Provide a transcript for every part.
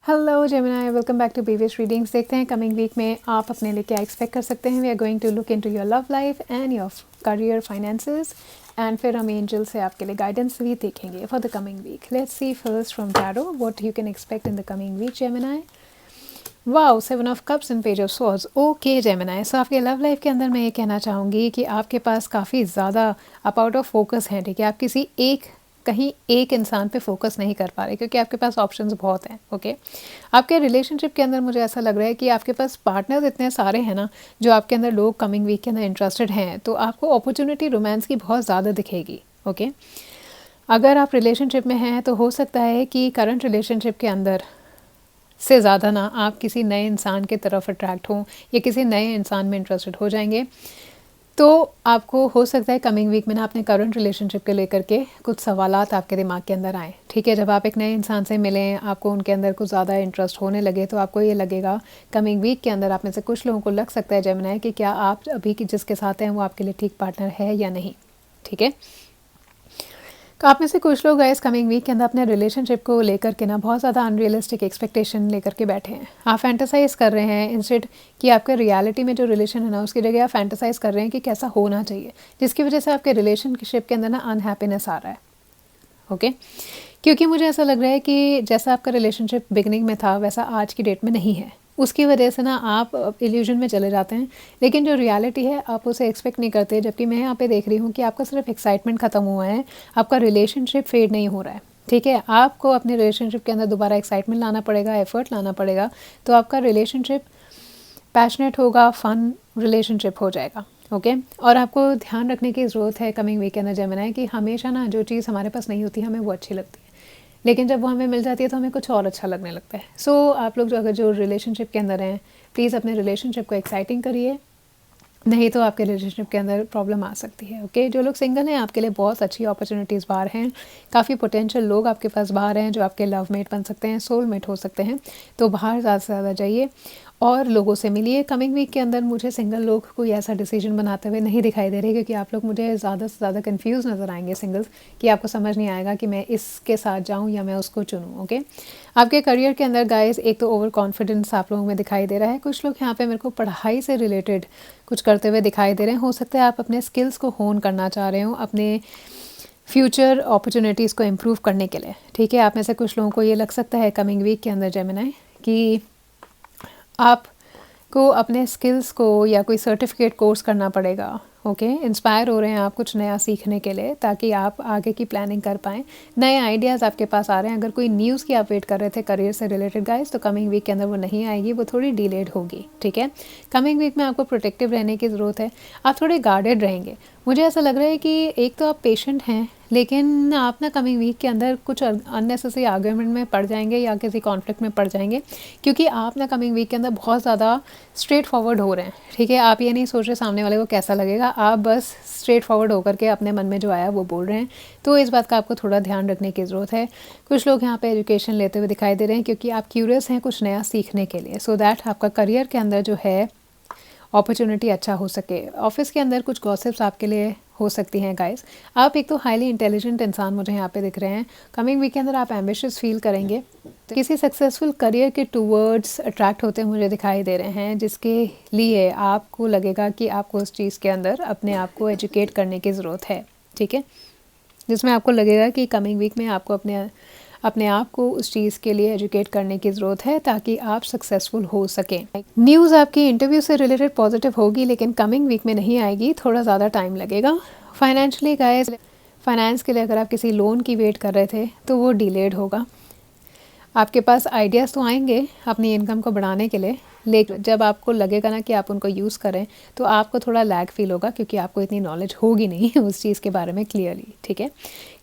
Hello Gemini, welcome back to BVS readings. देखते हैं coming week में आप अपने लिए क्या एक्सपेक्ट कर सकते हैं। We are going to look into your love life and your career finances and फिर हम एंजल से आपके लिए गाइडेंस भी देखेंगे for the coming week. Let's see first from tarot what you can expect in the coming week Gemini. Wow, 7 of cups and page of swords. Okay Gemini, so आपके love life के अंदर मैं ये कहना चाहूँगी कि आपके पास काफ़ी ज़्यादा आप आउट ऑफ फोकस हैं। ठीक है, आप किसी कहीं एक इंसान पे फोकस नहीं कर पा रहे क्योंकि आपके पास ऑप्शंस बहुत हैं। ओके, आपके रिलेशनशिप के अंदर मुझे ऐसा लग रहा है कि आपके पास पार्टनर्स इतने सारे हैं ना, जो आपके अंदर लोग कमिंग वीक के अंदर इंटरेस्टेड हैं, तो आपको अपॉर्चुनिटी रोमांस की बहुत ज़्यादा दिखेगी। ओके, अगर आप रिलेशनशिप में हैं तो हो सकता है कि करंट रिलेशनशिप के अंदर से ज़्यादा ना आप किसी नए इंसान की तरफ अट्रैक्ट हों या किसी नए इंसान में इंटरेस्टेड हो जाएंगे। तो आपको हो सकता है कमिंग वीक में ना अपने करंट रिलेशनशिप के लेकर के कुछ सवालात आपके दिमाग के अंदर आएँ। ठीक है, जब आप एक नए इंसान से मिलें, आपको उनके अंदर कुछ ज़्यादा इंटरेस्ट होने लगे, तो आपको ये लगेगा कमिंग वीक के अंदर आप में से कुछ लोगों को लग सकता है जेमिनी कि क्या आप अभी जिसके साथ हैं वो आपके लिए ठीक पार्टनर है या नहीं। ठीक है, तो आप में से कुछ लोग गाइस कमिंग वीक के अंदर अपने रिलेशनशिप को लेकर के ना बहुत ज़्यादा अनरियलिस्टिक एक्सपेक्टेशन लेकर के बैठे हैं। आप फैंटेसाइज कर रहे हैं इंस्टेड कि आपके रियलिटी में जो रिलेशन है ना उसकी जगह आप फैंटेसाइज कर रहे हैं कि कैसा होना चाहिए, जिसकी वजह से आपके रिलेशनशिप के अंदर ना अनहैप्पीनेस आ रहा है। ओके, क्योंकि मुझे ऐसा लग रहा है कि जैसा आपका रिलेशनशिप बिगनिंग में था वैसा आज की डेट में नहीं है। उसकी वजह से ना आप इल्यूजन में चले जाते हैं, लेकिन जो रियलिटी है आप उसे एक्सपेक्ट नहीं करते। जबकि मैं यहाँ पे देख रही हूँ कि आपका सिर्फ एक्साइटमेंट ख़त्म हुआ है, आपका रिलेशनशिप फेड नहीं हो रहा है। ठीक है, आपको अपने रिलेशनशिप के अंदर दोबारा एक्साइटमेंट लाना पड़ेगा, एफर्ट लाना पड़ेगा, तो आपका रिलेशनशिप पैशनेट होगा, फन रिलेशनशिप हो जाएगा। ओके, और आपको ध्यान रखने की ज़रूरत है कमिंग वीक के अंदर जेमिनी कि हमेशा ना जो चीज़ हमारे पास नहीं होती हमें वो अच्छी लगती है, लेकिन जब वो हमें मिल जाती है तो हमें कुछ और अच्छा लगने लगता है। सो आप लोग जो रिलेशनशिप के अंदर हैं, प्लीज़ अपने रिलेशनशिप को एक्साइटिंग करिए, नहीं तो आपके रिलेशनशिप के अंदर प्रॉब्लम आ सकती है। ओके, जो लोग सिंगल हैं आपके लिए बहुत अच्छी अपॉर्चुनिटीज़ बाहर हैं, काफ़ी पोटेंशियल लोग आपके पास बाहर हैं जो आपके लवमेट बन सकते हैं, सोलमेट हो सकते हैं। तो बाहर ज़्यादा से ज़्यादा जाइए और लोगों से मिलिए। कमिंग वीक के अंदर मुझे सिंगल लोग कोई ऐसा डिसीजन बनाते हुए नहीं दिखाई दे रहे, क्योंकि आप लोग मुझे ज़्यादा से ज़्यादा कंफ्यूज नज़र आएंगे सिंगल्स, कि आपको समझ नहीं आएगा कि मैं इसके साथ जाऊं या मैं उसको चुनूं। ओके, आपके करियर के अंदर गाइस एक तो ओवर कॉन्फिडेंस आप लोगों में दिखाई दे रहा है। कुछ लोग यहाँ पे मेरे को पढ़ाई से रिलेटेड कुछ करते हुए दिखाई दे रहे हैं। हो सकता है आप अपने स्किल्स को होन करना चाह रहे हो अपने फ्यूचर अपॉर्चुनिटीज़ को इम्प्रूव करने के लिए। ठीक है, आप में से कुछ लोगों को ये लग सकता है कमिंग वीक के अंदर जेमिनी कि आप को अपने स्किल्स को या कोई सर्टिफिकेट कोर्स करना पड़ेगा। ओके, इंस्पायर हो रहे हैं आप कुछ नया सीखने के लिए ताकि आप आगे की प्लानिंग कर पाएँ। नए आइडियाज़ आपके पास आ रहे हैं। अगर कोई न्यूज़ की आप वेट कर रहे थे करियर से रिलेटेड गाइस, तो कमिंग वीक के अंदर वो नहीं आएगी, वो थोड़ी डिलेड होगी। ठीक है, कमिंग वीक में आपको प्रोटेक्टिव रहने की ज़रूरत है, आप थोड़े गार्डेड रहेंगे। मुझे ऐसा लग रहा है कि एक तो आप पेशेंट हैं, लेकिन आप ना कमिंग वीक के अंदर कुछ अननेसेसरी आर्ग्यूमेंट में पड़ जाएंगे या किसी कॉन्फ्लिक्ट में पड़ जाएंगे, क्योंकि आप ना कमिंग वीक के अंदर बहुत ज़्यादा स्ट्रेट फॉरवर्ड हो रहे हैं। ठीक है, आप ये नहीं सोच रहे सामने वाले को कैसा लगेगा, आप बस स्ट्रेट फॉरवर्ड होकर के अपने मन में जो आया वो बोल रहे हैं। तो इस बात का आपको थोड़ा ध्यान रखने की ज़रूरत है। कुछ लोग यहाँ पे एजुकेशन लेते हुए दिखाई दे रहे हैं क्योंकि आप क्यूरियस हैं कुछ नया सीखने के लिए, सो दैट आपका करियर के अंदर जो है अपॉर्चुनिटी अच्छा हो सके। ऑफिस के अंदर कुछ गॉसिप्स आपके लिए हो सकती हैं गाइस। आप एक तो हाईली इंटेलिजेंट इंसान मुझे यहाँ पे दिख रहे हैं। कमिंग वीक के अंदर आप एम्बिशियस फील करेंगे, किसी सक्सेसफुल करियर के टूवर्ड्स अट्रैक्ट होते मुझे दिखाई दे रहे हैं, जिसके लिए आपको लगेगा कि आपको उस चीज़ के अंदर अपने आप को एजुकेट करने की ज़रूरत है। ठीक है, जिसमें आपको लगेगा कि कमिंग वीक में आपको अपने आप को उस चीज़ के लिए एजुकेट करने की ज़रूरत है ताकि आप सक्सेसफुल हो सकें। न्यूज़ आपकी इंटरव्यू से रिलेटेड पॉजिटिव होगी, लेकिन कमिंग वीक में नहीं आएगी, थोड़ा ज़्यादा टाइम लगेगा। फाइनेंशियली गाइस, फाइनेंस के लिए अगर आप किसी लोन की वेट कर रहे थे तो वो डिलेड होगा। आपके पास आइडियाज़ तो आएंगे अपनी इनकम को बढ़ाने के लिए, लेकिन जब आपको लगेगा ना कि आप उनको यूज़ करें तो आपको थोड़ा लैग फील होगा, क्योंकि आपको इतनी नॉलेज होगी नहीं उस चीज़ के बारे में क्लियरली। ठीक है,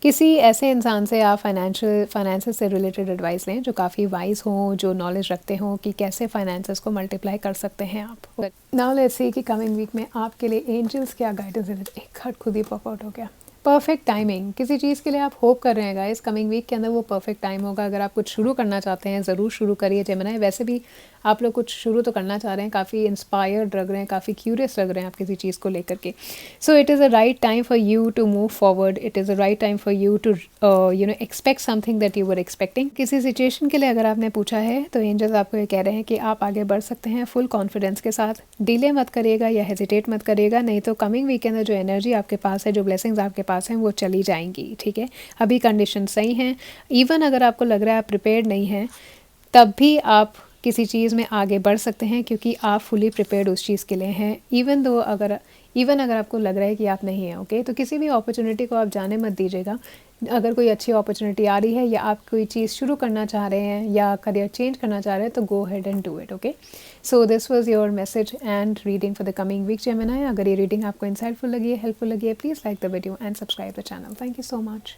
किसी ऐसे इंसान से आप फाइनेंसेस से रिलेटेड एडवाइस लें जो काफ़ी वाइज हों, जो नॉलेज रखते हों कि कैसे फाइनेंसेस को मल्टीप्लाई कर सकते हैं आप। नाउ लेट्स सी कि कमिंग वीक में आपके लिए एंजल्स क्या गाइडेंस देते हैं। एक कार्ड खुद ही पॉप आउट हो गया। परफेक्ट टाइमिंग, किसी चीज़ के लिए आप होप कर रहे हैं गाइस, कमिंग वीक के अंदर वो परफेक्ट टाइम होगा। अगर आप कुछ शुरू करना चाहते हैं ज़रूर शुरू करिए जेमिनी। वैसे भी आप लोग कुछ शुरू तो करना चाह रहे हैं, काफ़ी इंस्पायर्ड लग रहे हैं, काफ़ी क्यूरियस लग रहे हैं आप किसी चीज़ को लेकर के। So it is a right time for you to move forward, it is a right time for you to expect something that you were expecting. किसी सिचुएशन के लिए अगर आपने पूछा है तो एंजल्स आपको ये कह रहे हैं कि आप आगे बढ़ सकते हैं फुल कॉन्फिडेंस के साथ। डिले मत करिएगा या हेजिटेट मत करिएगा, नहीं तो कमिंग वीक के अंदर जो एनर्जी आपके पास है, जो ब्लेसिंग्स आपके पास हैं वो चली जाएंगी, ठीक है। अभी कंडीशन सही हैं। इवन अगर आपको लग रहा है आप प्रिपेयर्ड नहीं हैं, तब भी आप किसी चीज़ में आगे बढ़ सकते हैं क्योंकि आप फुली प्रिपेयर्ड उस चीज़ के लिए हैं। इवन अगर आपको लग रहा है कि आप नहीं हैं, ओके, तो किसी भी अपॉर्चुनिटी को आप जाने मत दीजिएगा। अगर कोई अच्छी अपॉर्चुनिटी आ रही है या आप कोई चीज़ शुरू करना चाह रहे हैं या करियर चेंज करना चाह रहे हैं तो go ahead and do it, okay. So this was your message and reading for the coming week Gemini. अगर ये रीडिंग आपको इंसाइटफुल लगी है, हेल्पफुल लगी है, please like the video and subscribe the channel. Thank you so much.